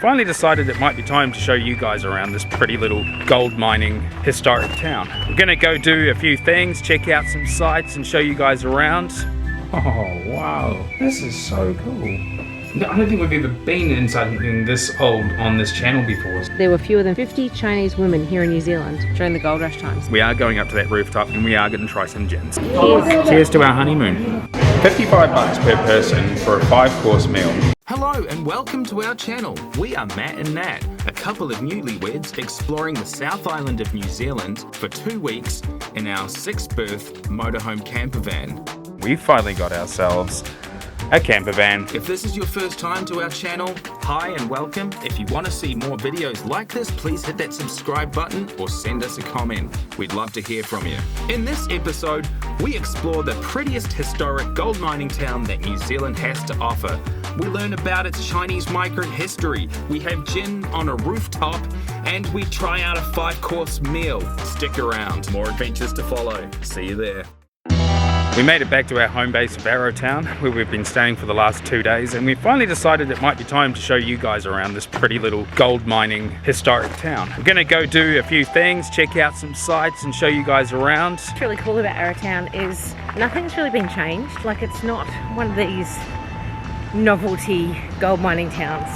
Finally decided it might be time to show you guys around this pretty little gold mining historic town. We're gonna go do a few things, check out some sights and show you guys around. Oh wow, this is so cool. I don't think we've ever been inside something this old on this channel before. There were fewer than 50 Chinese women here in New Zealand during the gold rush times. We are going up to that rooftop and we are going to try some gins. Cheers. Cheers to our honeymoon. 55 bucks per person for a 5-course meal. Hello and welcome to our channel. We are Matt and Nat, a couple of newlyweds exploring the South Island of New Zealand for 2 weeks in our 6-berth motorhome camper van. We finally got ourselves a camper van. If this is your first time to our channel, hi and welcome. If you want to see more videos like this, please hit that subscribe button or send us a comment. We'd love to hear from you. In this episode, we explore the prettiest historic gold mining town that New Zealand has to offer. We learn about its Chinese migrant history, we have gin on a rooftop, and we try out a 5-course meal. Stick around, more adventures to follow. See you there. We made it back to our home base of Arrowtown, where we've been staying for the last 2 days, and we finally decided it might be time to show you guys around this pretty little gold mining historic town. We're gonna go do a few things, check out some sights and show you guys around. What's really cool about Arrowtown is nothing's really been changed. Like, it's not one of these novelty gold mining towns.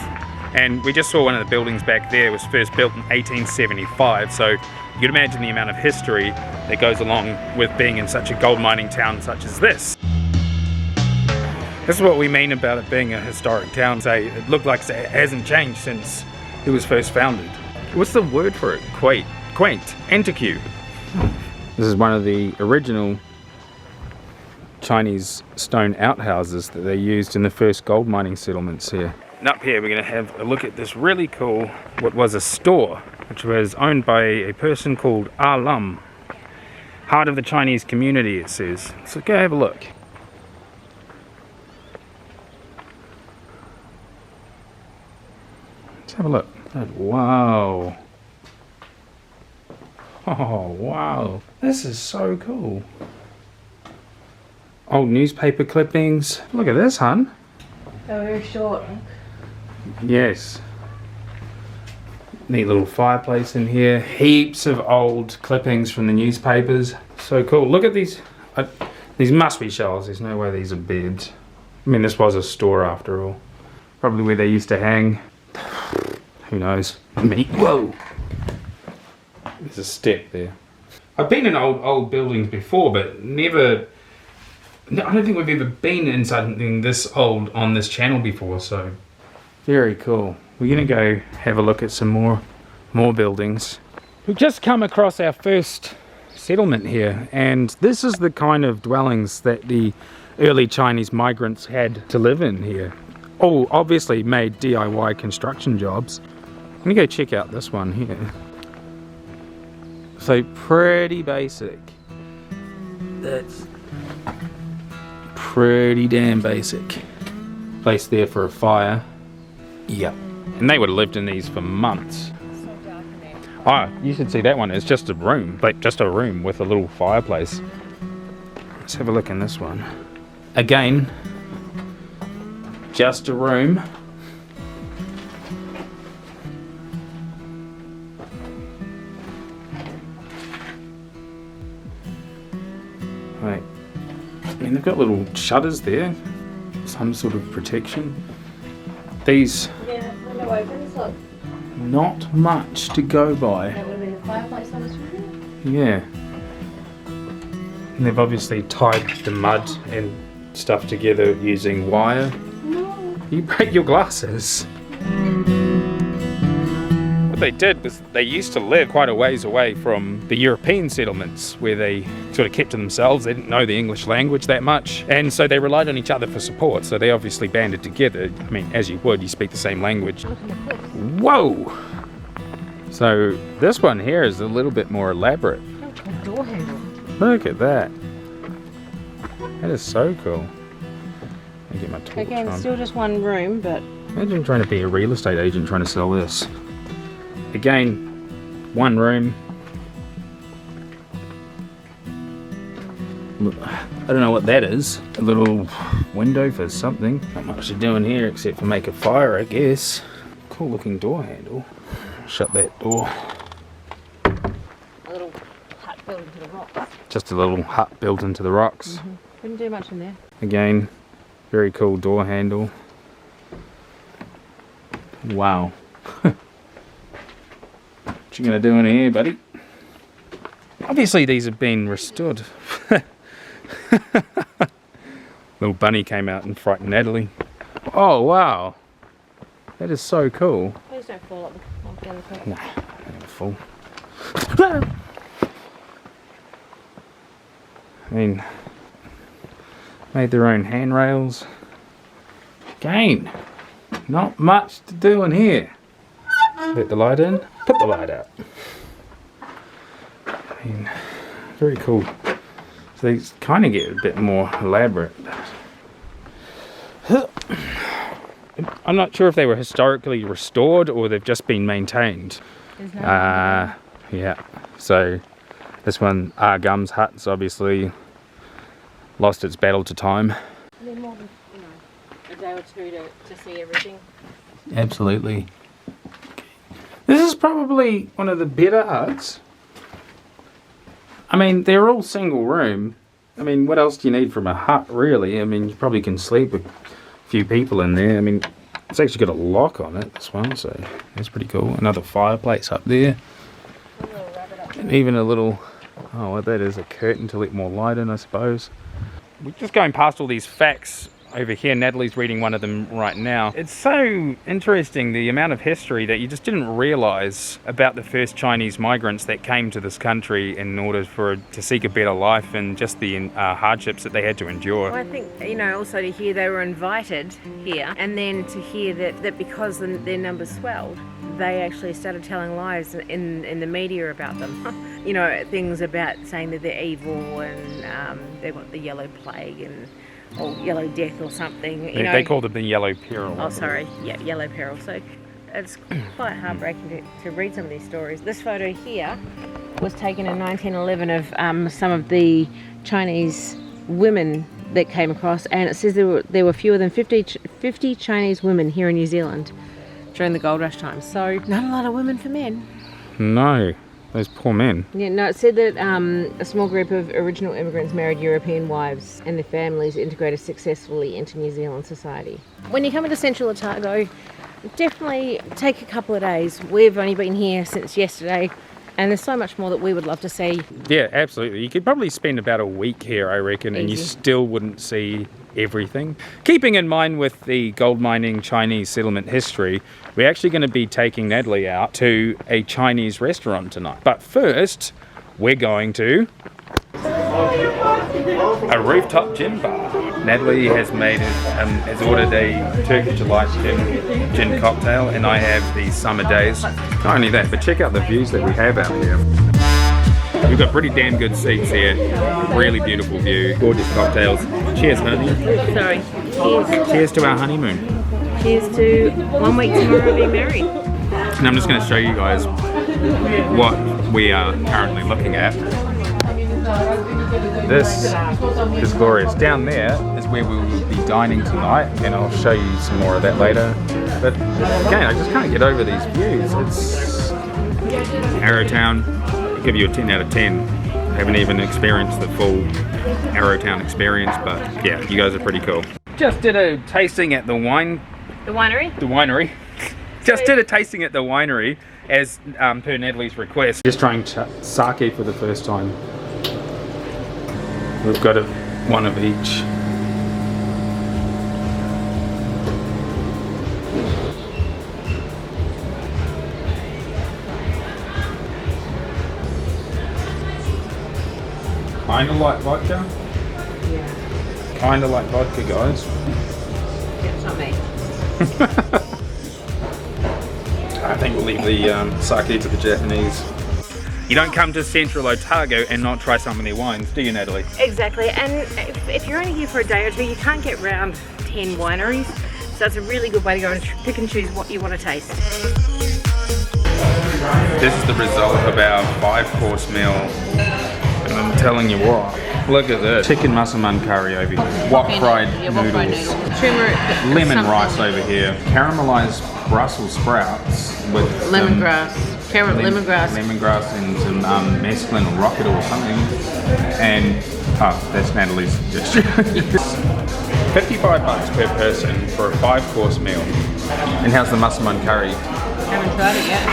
And we just saw one of the buildings back there was first built in 1875, so you can imagine the amount of history that goes along with being in such a gold mining town such as this. This is what we mean about it being a historic town. Say it looked like it hasn't changed since it was first founded. What's the word for it? Quaint, antique. This is one of the original Chinese stone outhouses that they used in the first gold mining settlements here. And up here we're going to have a look at this really cool, what was a store, which was owned by a person called Lum. Heart of the Chinese community, it says. So go have a look. Let's have a look. Wow. Oh wow. This is so cool. Old newspaper clippings. Look at this, hun. They're very short. Yes. Neat little fireplace in here. Heaps of old clippings from the newspapers. So cool. Look at these. These must be shelves. There's no way these are beds. I mean, this was a store after all. Probably where they used to hang. Who knows? Whoa! There's a step there. I've been in old buildings before, but never... I don't think we've ever been inside something this old on this channel before, so... Very cool. We're gonna go have a look at some more buildings. We've just come across our first settlement here, and this is the kind of dwellings that the early Chinese migrants had to live in here. All obviously made DIY construction jobs. I'm gonna go check out this one here. So pretty basic. That's pretty damn basic. Place there for a fire. Yep. And they would have lived in these for months. Oh, you should see that one. It's just a room, like just a room with a little fireplace. Let's have a look in this one. Again, just a room. Right. I mean, they've got little shutters there. Some sort of protection. These... Yeah, window opens, look. Not much to go by. That would have been a fireplace on this room. Yeah. And they've obviously tied the mud and stuff together using wire. No. You break your glasses. What they did was they used to live quite a ways away from the European settlements where they sort of kept to themselves. They didn't know the English language that much, and so they relied on each other for support. So they obviously banded together. I mean, as you would, you speak the same language. Whoa! So this one here is a little bit more elaborate. Door handle. Look at that. That is so cool. Let me get my torch Again, on. still just one room, but... Imagine trying to be a real estate agent trying to sell this. Again, one room. I don't know what that is. A little window for something. Not much to do in here except for make a fire, I guess. cool looking door handle. Shut that door. A little hut built into the rocks. Just a little hut built into the rocks. Couldn't do much in there. Again, very cool door handle. Wow. What you gonna do in here, buddy? Obviously these have been restored. Little bunny came out and frightened Natalie. Oh wow. That is so cool. Please don't fall up the other side. Nah, I'm gonna fall. I mean, made their own handrails. Again, not much to do in here. Let the light in, put the light out. I mean, very cool. So these kind of get a bit more elaborate. I'm not sure if they were historically restored or they've just been maintained. Yeah, so this one, Gum's hut's obviously lost its battle to time. More than, a day or two to see everything. Absolutely. This is probably one of the better huts. I mean, they're all single room. I mean, what else do you need from a hut, really? I mean, you probably can sleep with a few people in there. I mean, it's actually got a lock on it, this one, so that's pretty cool. Another fireplace up there. And even a little, oh, what that is, a curtain to let more light in, I suppose. We're just going past all these facts over here. Natalie's reading one of them right now. It's so interesting, the amount of history that you just didn't realize about the first Chinese migrants that came to this country in order to seek a better life, and just the hardships that they had to endure. Well, I think, also to hear they were invited here, and then to hear that because their numbers swelled, they actually started telling lies in the media about them. Things about saying that they're evil and they've got the yellow plague or yellow death or something. They called it the yellow peril. Oh, sorry. Yeah, yellow peril. So it's quite heartbreaking to read some of these stories. This photo here was taken in 1911 of some of the Chinese women that came across, and it says there were fewer than 50 Chinese women here in New Zealand during the gold rush time. So not a lot of women for men. No. Those poor men. Yeah, no, it said that a small group of original immigrants married European wives and their families integrated successfully into New Zealand society. When you come into Central Otago, definitely take a couple of days. We've only been here since yesterday, and there's so much more that we would love to see. Yeah, absolutely. You could probably spend about a week here, I reckon, and you still wouldn't see everything. Keeping in mind with the gold mining Chinese settlement history, we're actually going to be taking Natalie out to a Chinese restaurant tonight. But first, we're going to a rooftop gin bar. Natalie has ordered a Turkish delight gin cocktail, and I have the summer days. Not only that, but check out the views that we have out here. We've got pretty damn good seats here. Really beautiful view. Gorgeous cocktails. Cheers, honey. Sorry. Cheers. Cheers to our honeymoon. Cheers to 1 week tomorrow being married. And I'm just going to show you guys what we are currently looking at. This is glorious. Down there is where we will be dining tonight, and I'll show you some more of that later. But again, I just can't get over these views. It's Arrowtown. I'll give you a 10 out of 10. Haven't even experienced the full Arrowtown experience, but yeah, you guys are pretty cool. Just did a tasting at the winery. Just did a tasting at the winery as per Natalie's request. Just trying sake for the first time. We've got one of each. Kinda like vodka. Yeah. Kinda like vodka, guys. It's not me. I think we'll leave the sake to the Japanese. You don't come to Central Otago and not try some of their wines, do you, Natalie? Exactly, and if you're only here for a day or two, you can't get round 10 wineries, so it's a really good way to go and pick and choose what you want to taste. This is the result of our 5-course meal, and I'm telling you what, look at this. Chicken massaman curry over here, wok fried noodles, Turmeric, lemon rice over here, caramelized Brussels sprouts with Lemongrass. Carrot lemongrass. lemongrass and some mesclun or rocket or something. And that's Natalie's suggestion. 55 bucks per person for a 5-course meal. And how's the massaman curry? Haven't tried it yet.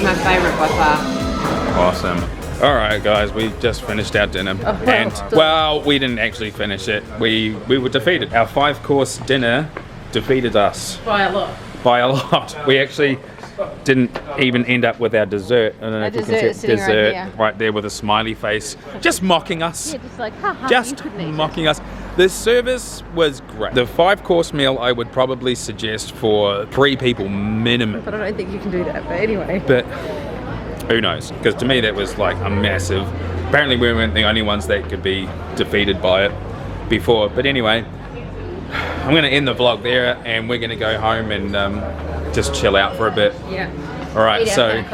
My favourite by far. Awesome. Alright guys, we just finished our dinner. And well, we didn't actually finish it. We were defeated. Our 5-course dinner defeated us. By a lot. By a lot. We actually didn't even end up with our dessert. I don't know if you can see sitting dessert right there with a smiley face. Just mocking us. Yeah, just like, haha, Just mocking us. The service was great. The 5-course meal I would probably suggest for 3 people minimum. But I don't think you can do that, but anyway. But who knows? Because to me that was like a massive. Apparently we weren't the only ones that could be defeated by it before. But anyway, I'm going to end the vlog there and we're going to go home and just chill out for a bit. Yeah. Alright, so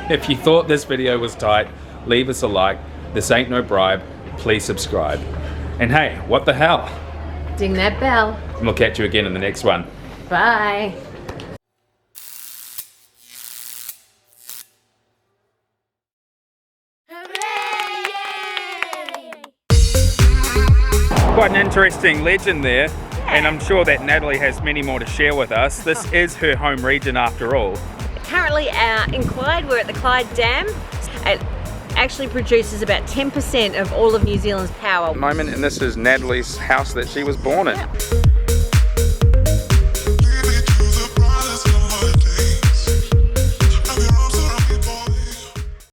if you thought this video was tight, leave us a like. This ain't no bribe. Please subscribe. And hey, what the hell? Ding that bell. And we'll catch you again in the next one. Bye. Quite an interesting legend there, and I'm sure that Natalie has many more to share with us. This is her home region after all. Currently in Clyde, we're at the Clyde Dam. It actually produces about 10% of all of New Zealand's power. Moment, and this is Natalie's house that she was born in. Yep.